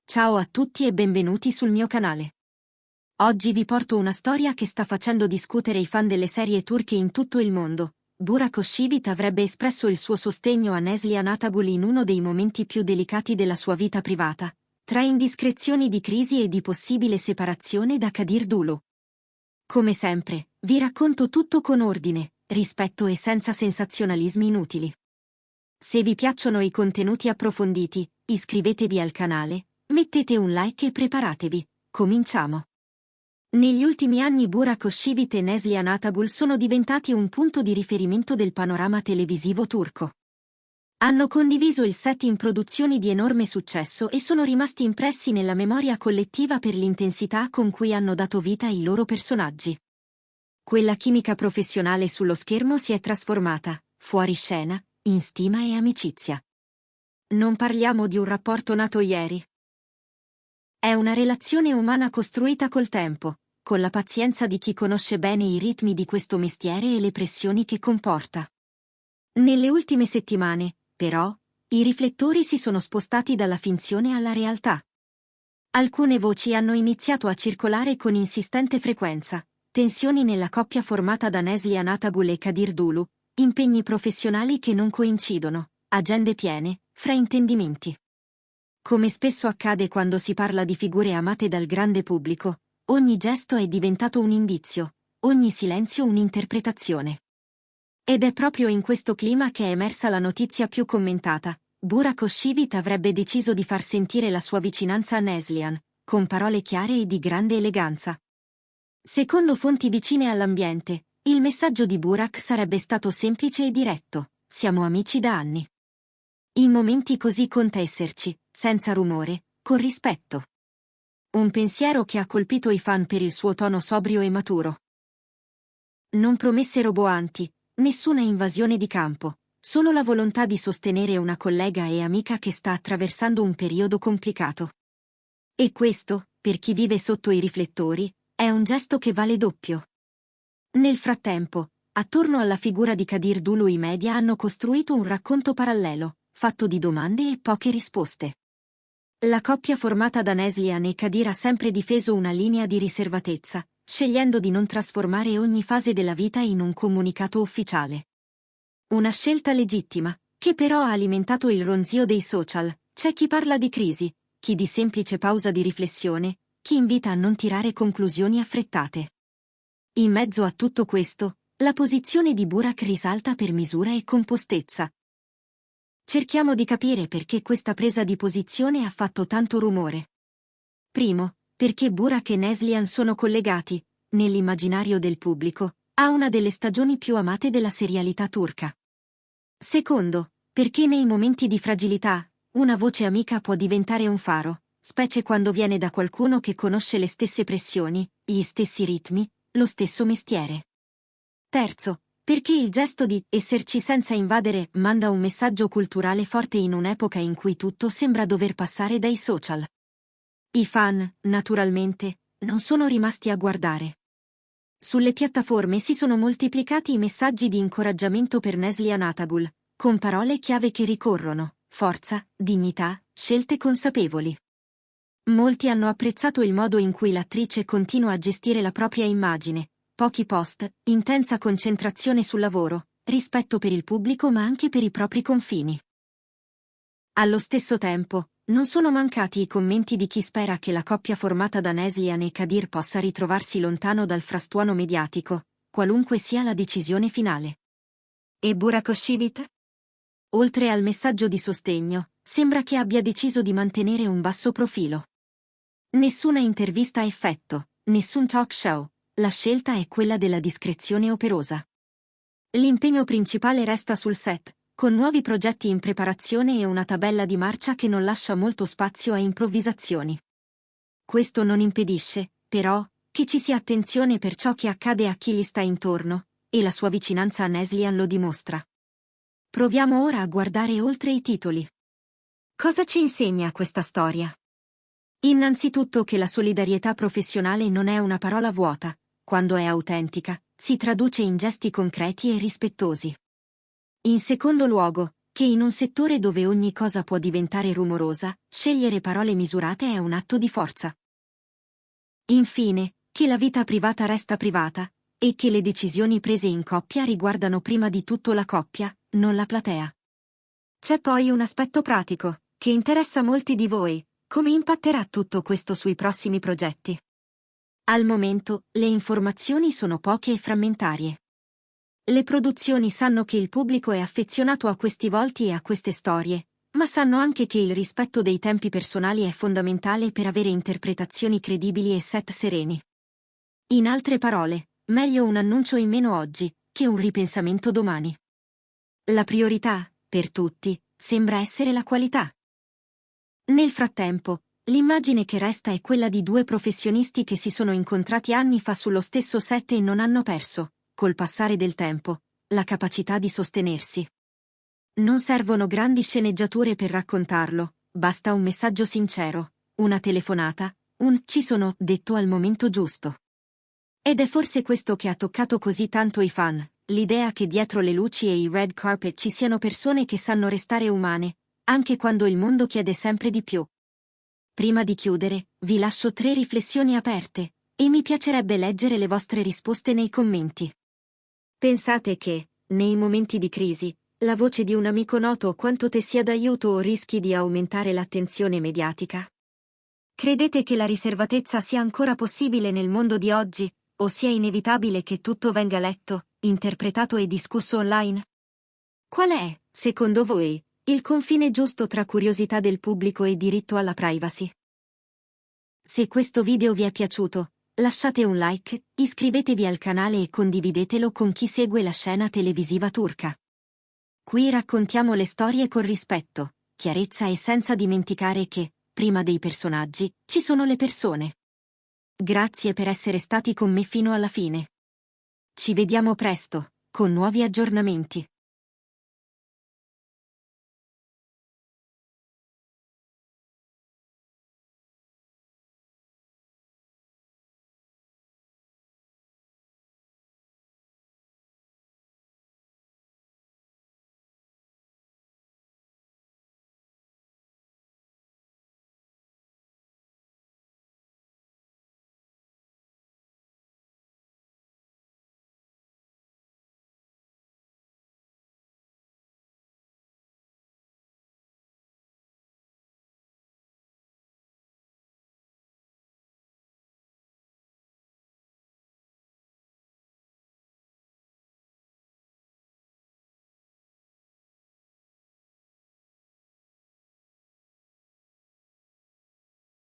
Ciao a tutti e benvenuti sul mio canale. Oggi vi porto una storia che sta facendo discutere i fan delle serie turche in tutto il mondo. Burak Özçivit avrebbe espresso il suo sostegno a Neslihan Atagul in uno dei momenti più delicati della sua vita privata, tra indiscrezioni di crisi e di possibile separazione da Kadir Dulu. Come sempre, vi racconto tutto con ordine, rispetto e senza sensazionalismi inutili. Se vi piacciono i contenuti approfonditi, iscrivetevi al canale, mettete un like e preparatevi, cominciamo. Negli ultimi anni Burak Özçivit e Neslihan Atagul sono diventati un punto di riferimento del panorama televisivo turco. Hanno condiviso il set in produzioni di enorme successo e sono rimasti impressi nella memoria collettiva per l'intensità con cui hanno dato vita ai loro personaggi. Quella chimica professionale sullo schermo si è trasformata, fuori scena, in stima e amicizia. Non parliamo di un rapporto nato ieri. È una relazione umana costruita col tempo, con la pazienza di chi conosce bene i ritmi di questo mestiere e le pressioni che comporta. Nelle ultime settimane, però, i riflettori si sono spostati dalla finzione alla realtà. Alcune voci hanno iniziato a circolare con insistente frequenza: tensioni nella coppia formata da Neslihan Atagul e Kadir Dulu, impegni professionali che non coincidono, agende piene, fraintendimenti. Come spesso accade quando si parla di figure amate dal grande pubblico, ogni gesto è diventato un indizio, ogni silenzio un'interpretazione. Ed è proprio in questo clima che è emersa la notizia più commentata: Burak Özçivit avrebbe deciso di far sentire la sua vicinanza a Neslihan, con parole chiare e di grande eleganza. Secondo fonti vicine all'ambiente, il messaggio di Burak sarebbe stato semplice e diretto: siamo amici da anni. In momenti così conta esserci, senza rumore, con rispetto. Un pensiero che ha colpito i fan per il suo tono sobrio e maturo. Non promesse roboanti, nessuna invasione di campo, solo la volontà di sostenere una collega e amica che sta attraversando un periodo complicato. E questo, per chi vive sotto i riflettori, è un gesto che vale doppio. Nel frattempo, attorno alla figura di Kadir Dulu i media hanno costruito un racconto parallelo, fatto di domande e poche risposte. La coppia formata da Neslihan e Kadir ha sempre difeso una linea di riservatezza, scegliendo di non trasformare ogni fase della vita in un comunicato ufficiale. Una scelta legittima, che però ha alimentato il ronzio dei social. C'è chi parla di crisi, chi di semplice pausa di riflessione, chi invita a non tirare conclusioni affrettate. In mezzo a tutto questo, la posizione di Burak risalta per misura e compostezza. Cerchiamo di capire perché questa presa di posizione ha fatto tanto rumore. Primo, perché Burak e Neslihan sono collegati, nell'immaginario del pubblico, a una delle stagioni più amate della serialità turca. Secondo, perché nei momenti di fragilità, una voce amica può diventare un faro, specie quando viene da qualcuno che conosce le stesse pressioni, gli stessi ritmi, lo stesso mestiere. Terzo, perché il gesto di esserci senza invadere manda un messaggio culturale forte in un'epoca in cui tutto sembra dover passare dai social. I fan, naturalmente, non sono rimasti a guardare. Sulle piattaforme si sono moltiplicati i messaggi di incoraggiamento per Neslihan Atagul, con parole chiave che ricorrono: forza, dignità, scelte consapevoli. Molti hanno apprezzato il modo in cui l'attrice continua a gestire la propria immagine. Pochi post, intensa concentrazione sul lavoro, rispetto per il pubblico ma anche per i propri confini. Allo stesso tempo, non sono mancati i commenti di chi spera che la coppia formata da Neslihan e Kadir possa ritrovarsi lontano dal frastuono mediatico, qualunque sia la decisione finale. E Burak Özçivit? Oltre al messaggio di sostegno, sembra che abbia deciso di mantenere un basso profilo. Nessuna intervista a effetto, nessun talk show. La scelta è quella della discrezione operosa. L'impegno principale resta sul set, con nuovi progetti in preparazione e una tabella di marcia che non lascia molto spazio a improvvisazioni. Questo non impedisce, però, che ci sia attenzione per ciò che accade a chi gli sta intorno, e la sua vicinanza a Neslihan lo dimostra. Proviamo ora a guardare oltre i titoli. Cosa ci insegna questa storia? Innanzitutto che la solidarietà professionale non è una parola vuota. Quando è autentica, si traduce in gesti concreti e rispettosi. In secondo luogo, che in un settore dove ogni cosa può diventare rumorosa, scegliere parole misurate è un atto di forza. Infine, che la vita privata resta privata, e che le decisioni prese in coppia riguardano prima di tutto la coppia, non la platea. C'è poi un aspetto pratico, che interessa molti di voi: come impatterà tutto questo sui prossimi progetti? Al momento, le informazioni sono poche e frammentarie. Le produzioni sanno che il pubblico è affezionato a questi volti e a queste storie, ma sanno anche che il rispetto dei tempi personali è fondamentale per avere interpretazioni credibili e set sereni. In altre parole, meglio un annuncio in meno oggi, che un ripensamento domani. La priorità, per tutti, sembra essere la qualità. Nel frattempo, l'immagine che resta è quella di due professionisti che si sono incontrati anni fa sullo stesso set e non hanno perso, col passare del tempo, la capacità di sostenersi. Non servono grandi sceneggiature per raccontarlo, basta un messaggio sincero, una telefonata, un "ci sono" detto al momento giusto. Ed è forse questo che ha toccato così tanto i fan, l'idea che dietro le luci e i red carpet ci siano persone che sanno restare umane, anche quando il mondo chiede sempre di più. Prima di chiudere, vi lascio 3 riflessioni aperte, e mi piacerebbe leggere le vostre risposte nei commenti. Pensate che, nei momenti di crisi, la voce di un amico noto quanto te sia d'aiuto o rischi di aumentare l'attenzione mediatica? Credete che la riservatezza sia ancora possibile nel mondo di oggi, o sia inevitabile che tutto venga letto, interpretato e discusso online? Qual è, secondo voi, il confine giusto tra curiosità del pubblico e diritto alla privacy? Se questo video vi è piaciuto, lasciate un like, iscrivetevi al canale e condividetelo con chi segue la scena televisiva turca. Qui raccontiamo le storie con rispetto, chiarezza e senza dimenticare che, prima dei personaggi, ci sono le persone. Grazie per essere stati con me fino alla fine. Ci vediamo presto, con nuovi aggiornamenti.